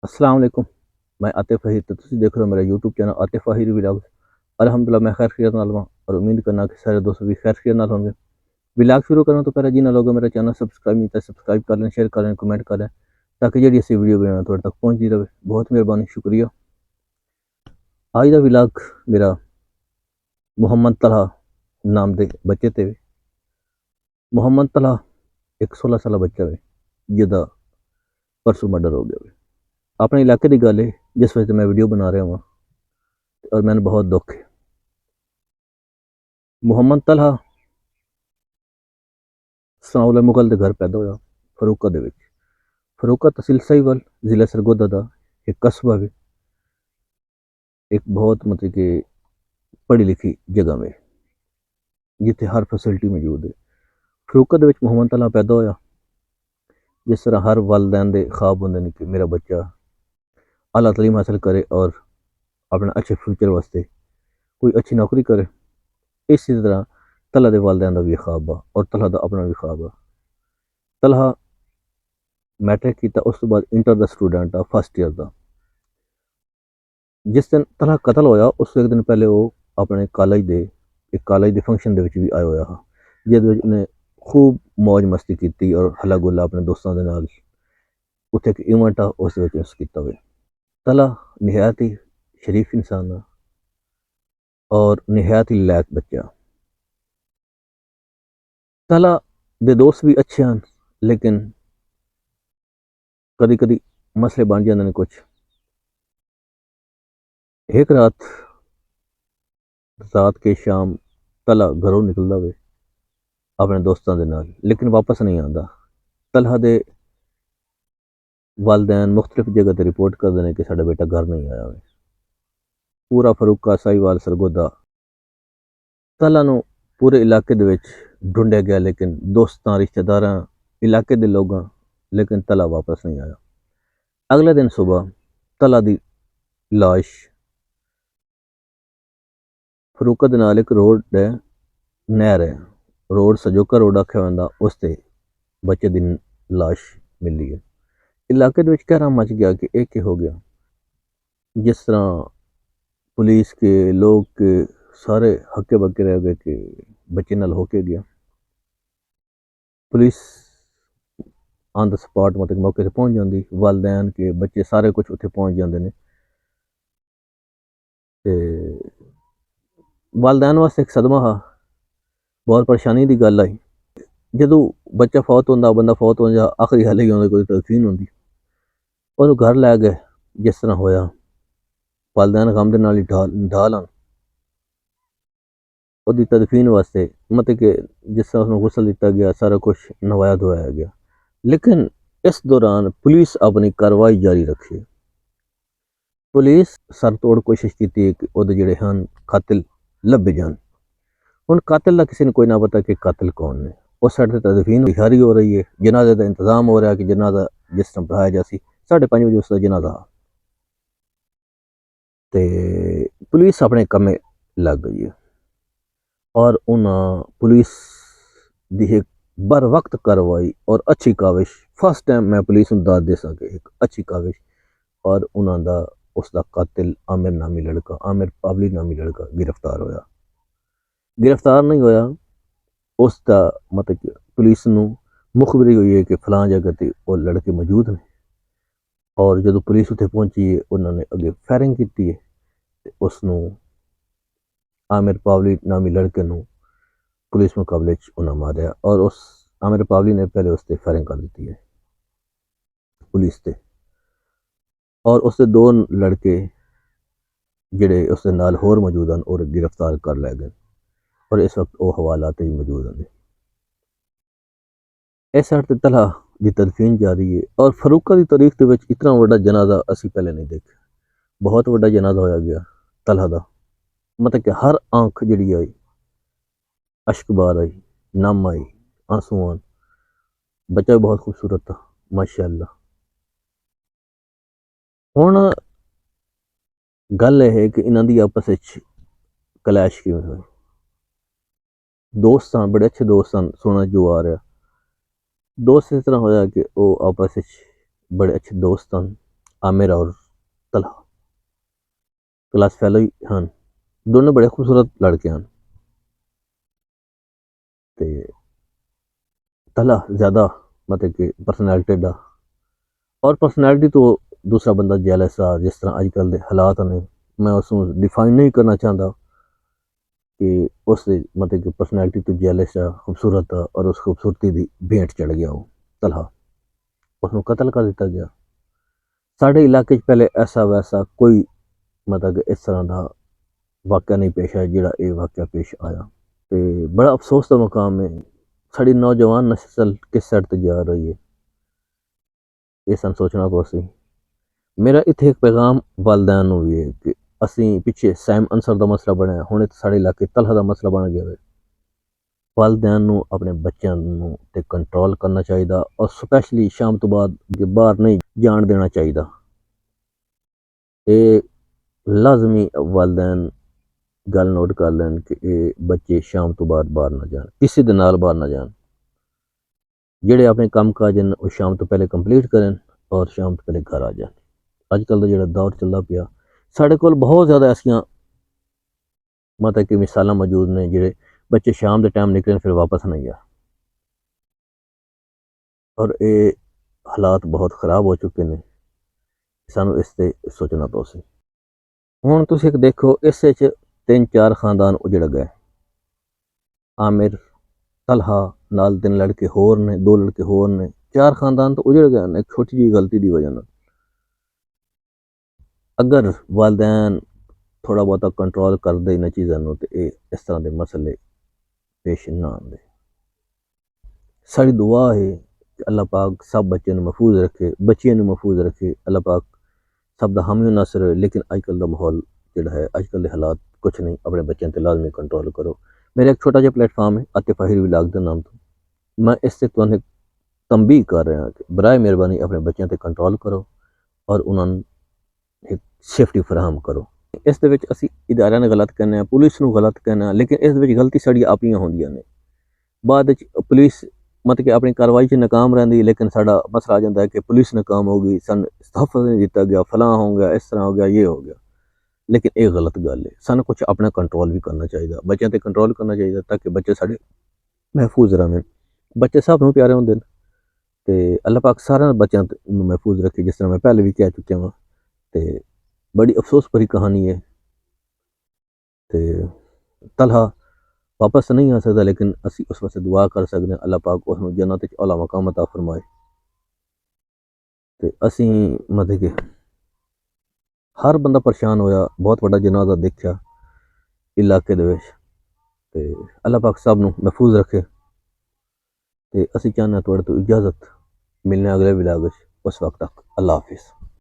अस्सलाम वालेकुम। मैं आतिफ़ अहीर तो तुसीं देख रहे हो मेरा YouTube channel Atif Ahir vlogs. अल्हम्दुलिल्लाह मैं खैर खैरियत नाल हां और उम्मीद करना कि सारे दोस्त भी खैर खैरियत नाल होंगे। व्लॉग शुरू करने तो पहले जिन्हां लोगों मेरा चैनल सब्सक्राइब नहीं किया सब्सक्राइब कर लें, शेयर करें, कमेंट करें ताकि जिहड़ी असीं वीडियो बनाना तुहाडे तक पहुंचदी रहे। बहुत मेहरबानी, शुक्रिया। अज दा व्लॉग मेरा मुहम्मद तलहा नाम दे बच्चे ते वे। मुहम्मद तलहा एक 16 साला बच्चा वे जिहदा परसों मर्डर हो गया वे। अपने इलाके की गल है जिस वजह से मैं वीडियो बना रहा हूँ और मैंने बहुत दुख है। मुहम्मद तलहा सनाउल्लाह मुगल के घर पैदा होया फरूका दे विच। फरूका तहसील साहिवाल जिला सरगोदा का एक कस्बा है, एक बहुत मतलब कि पढ़ी लिखी जगह में जिथे हर फैसिलिटी मौजूद है। फरूका दे विच मुहम्मद तलहा पैदा होया। जिस तरह हर वालदैन के ख्वाब होंगे कि मेरा बच्चा आला तलीम हासिल करे और अपने अच्छे फ्यूचर वास्ते कोई अच्छी नौकरी करे। इसी तरह तलहा के वालदैन का भी ख्वाब आ और तलहा का अपना भी ख्वाब आ। तलहा मैट्रिक किया, उस तो बाद इंटर का स्टूडेंट आ, फर्स्ट ईयर का। जिस दिन तलहा कतल होया उस एक दिन पहले वो अपने कॉलेज के फंक्शन के भी आया हुआ था जिस उन्हें खूब मौज मस्ती की और हला गुला अपने दोस्तों के नाल उत्थे एक इवेंट आ उस किया हुआ। तलहा निहायत ही शरीफ इंसान आ और निहायत ही लैक बच्चा। तलहा दे दोस्त भी अच्छे हैं लेकिन कभी कभी मसले बन जाते हैं कुछ। एक रात के शाम तलहा घरों निकलता वे अपने दोस्तों के नाल लेकिन वापस नहीं आता। तलहा दे वालदैन मुख्तलिफ जगह पर रिपोर्ट करते हैं कि साडा बेटा घर नहीं आया वे। पूरा फरूका साहिवाल सरगोदा तलहा नूं पूरे इलाके दे विच ढूंढिया गया लेकिन दोस्तां रिश्तेदारां इलाके के लोगों लेकिन तलहा वापस नहीं आया। अगले दिन सुबह तलहा की लाश फरूका दे नाल एक रोड है, नहर है, रोड सजोका रोड आख्या जांदा, उस ते बच्चे की लाश मिली है। इलाके दे विच कहरा मच गया कि यह क्या हो गया। जिस तरह पुलिस के लोग के सारे हक्के बक्के रह गए कि बच्चे नाल हो के गया। पुलिस ऑन द स्पॉट मतलब मौके से पहुंच जाती, वालदैन के बच्चे सारे कुछ उत्थे पहुंच जाते हैं। वालदैन वास्ते एक सदमा हा, बहुत परेशानी की गल आई। जो बच्चा फौत होंदा, बंदा फौत हो जा आखिरी हाल ही होंदा, कोई तदफीन होंदी, और घर लै गए। जिस तरह होया वालदैन गम दे नाल ही ढाल आन ਉਹਦੀ तदफीन वास्ते मतलब कि जिस तरह उसमें गुसल दिता गया, सारा कुछ नवाया धोया गया। लेकिन इस दौरान पुलिस अपनी कार्रवाई जारी रखी। पुलिस सर तोड़ कोशिश की कि ਉਹਦੇ ਜਿਹੜੇ ਹਨ कातिल ਲੱਭੇ जान। ਹੁਣ कातिल का किसी ने कोई ना पता कि कातिल कौन ने। उस साइड से तदफीन तैयारी हो रही है, जनाजे का इंतजाम हो रहा है कि जनाजा जिस तरह पढ़ाया जासी 5:30 बजे उसका जनाजा। तो पुलिस अपने कमे लग गई है और उन्हें पुलिस दी एक बर वक्त कार्रवाई और अच्छी काविश, फर्स्ट टाइम मैं पुलिस में दाद दे सके एक अच्छी काविश, और उन्होंने उसका कातिल आमिर नामी लड़का, आमिर पावली नामी लड़का गिरफ्तार होया। गिरफ्तार नहीं होया उसका मतलब कि पुलिस नूं मुखबरी हुई है कि फलां जगह पर वो लड़के मौजूद ने, और जो पुलिस उत्थे पहुंची है उन्होंने अगे फायरिंग की है। उसनूं आमिर पावली नामी लड़के नूं पुलिस मुकाबले उन्हें मारिया और उस आमिर पावली ने पहले उस पर फायरिंग कर दी है पुलिस से, और उसके 2 लड़के जिहड़े उसके नाल होर मौजूद हैं और गिरफ्तार कर लै गए और इस वक्त वो हवालात ही मौजूद हैं। इस साइड ते तलहा की तदफीन जारी है और फरूका की तारीख के इतना बड़ा जनाजा असी पहले नहीं देखा। बहुत बड़ा जनाजा होया गया तलहा का, मतलब कि हर आंख जी आई, अश्क बार आई, नम आई, आंसू आन। बच्चा भी बहुत खूबसूरत था माशाअल्लाह। हुण गल यह है कि इन्हों की आपस कलैश किवें हुई। दोस्त बड़े अच्छे दोस्त सुनने जो आ रहा, दोस्त इस तरह होया कि वो आपस बड़े अच्छे दोस्त हैं आमिर और तलहा क्लास फेलो ही हैं, दोनों बड़े खूबसूरत लड़के हैं। तो तलहा ज़्यादा मतलब कि पर्सनैलिटी दा, और पर्सनैलिटी तो दूसरा बंदा जेलस आ, जिस तरह अजकल के हालात ने, मैं उसको डिफाइन नहीं करना चाहता कि उस मतलब कि पर्सनैलिटी तो जेलस आ, खूबसूरत आ, और उस खूबसूरती की भेंट चढ़ गया वो तलहा, उसको कतल कर दिता गया। साढ़े इलाके पहले ऐसा वैसा कोई मतलब कि इस तरह का वाक़या नहीं पेश आया जिहड़ा ये वाक़या पेश आया। तो बड़ा अफसोस का मुकाम है, साड़ी नौजवान नस्ल किस साइड ते जा रही है, ये सन सोचना पोसी। मेरा इत्थे एक पैगाम वालदैन नूं भी है कि असीं पिछे सैम अंसर का मसला बनया, हुण साढ़े इलाके तलहा का मसला बन गया है। वालदैन नूं अपने बच्चों नूं ते कंट्रोल करना चाहिए, और स्पैशली शाम तो बाद बाहर नहीं जान देना चाहिए। ये लाजमी वालदैन गल नोट कर लैन कि ये बच्चे शाम तो बाद बाहर ना जान, किसी दे नाल बाहर ना जान। ਜਿਹੜੇ ਆਪਣੇ ਕੰਮ ਕਾਜ ਨੇ ਉਹ ਸ਼ਾਮ ਤੋਂ ਪਹਿਲੇ ਕੰਪਲੀਟ ਕਰਨ ਔਰ ਸ਼ਾਮ ਤੋਂ ਪਹਿਲੇ ਘਰ ਆ ਜਾਣ। ਅੱਜ ਕੱਲ੍ਹ ਦਾ ਜਿਹੜਾ ਦੌਰ ਚੱਲਦਾ ਪਿਆ, ਸਾਡੇ ਕੋਲ ਬਹੁਤ ਜ਼ਿਆਦਾ ਐਸੀਆਂ ਮਤਲਬ ਕਿ ਮਿਸਾਲਾਂ ਮੌਜੂਦ ਨੇ, ਜਿਹੜੇ ਬੱਚੇ ਸ਼ਾਮ ਦੇ ਟਾਈਮ ਨਿਕਲਣ ਫਿਰ ਵਾਪਸ ਨਹੀਂ ਆ, ਔਰ ਇਹ ਹਾਲਾਤ ਬਹੁਤ ਖਰਾਬ ਹੋ ਚੁੱਕੇ ਨੇ, ਸਾਨੂੰ ਇਸ 'ਤੇ ਸੋਚਣਾ ਪਊ। ਹੁਣ ਤੁਸੀਂ ਇੱਕ ਦੇਖੋ, ਇਸ ਵਿੱਚ 3-4 ਖਾਨਦਾਨ ਉਜੜ ਗਏ। ਆमिर, तलहा नाल 3 लड़के होर ने, 2 लड़के होर ने, 4 खानदान तो उजड़ गए एक छोटी जी गलती की वजह नाल। अगर वालदैन थोड़ा बहुता कंट्रोल कर दे इन चीज़ों तो ये इस तरह के मसले पेश ना आते। साड़ी दुआ है कि अल्लाह पाक सब बच्चों को महफूज रखे, बच्चियों को महफूज रखे, अल्लाह पाक सब का हामी नासर है। लेकिन अजकल का माहौल जोड़ा है, अजकल के हालात कुछ नहीं, अपने बच्चों पर लाजमी कंट्रोल करो। मेरा एक छोटा जहा प्लेटफॉर्म है आतिफ आहिर विलाग के नाम तो, मैं इससे तुहानू तंबीह कर रहा कि बराए मेहरबानी अपने बच्चों पर कंट्रोल करो और उन्होंने एक सेफ्टी फराहम करो। इस दे विच असीं इदारियां ने गलत कहने हैं, पुलिस नूं गलत कहने हैं, लेकिन इस विच गलती साड़ी अपनियां होंदियां ने। बाद विच पुलिस मतलब कि अपनी कार्रवाई च नाकाम रहिंदी है, लेकिन साडा मसला आ जाता है कि पुलिस नाकाम हो गई, सानूं तहफ़्फ़ुज़ नहीं दिता गया, फलां हो गया, इस तरह हो गया, ये हो गया। लेकिन ये गलत गल है, सानूं कुछ अपना कंट्रोल भी करना चाहिए, बच्चों पर कंट्रोल करना चाहिए, ताकि बच्चे साडे महफूज रहें। बच्चे सब नूं प्यारे होंदे ने, ते अल्लाह पाक सारे बच्चों नूं महफूज रखे, जिस तरह मैं पहले भी कह चुकिया वां। ते बड़ी अफसोस भरी कहानी है। तो तलहा वापस तो नहीं आ सकता, लेकिन असी उस वास्ते दुआ कर सकते हैं, अल्लाह पाक उसनूं जन्नत विच औला मकाम अता फरमाए। तो असी मतलब कि हर बंदा परेशान होया, बहुत बड़ा जनाजा देखा इलाके दे विच। ते अल्लाह पाक सब नूं महफूज रखे। तो असी चाहते हैं तुहाडे तो इजाज़त, मिलने अगले व्लॉग विच, उस वक्त तक अल्लाह हाफिज़।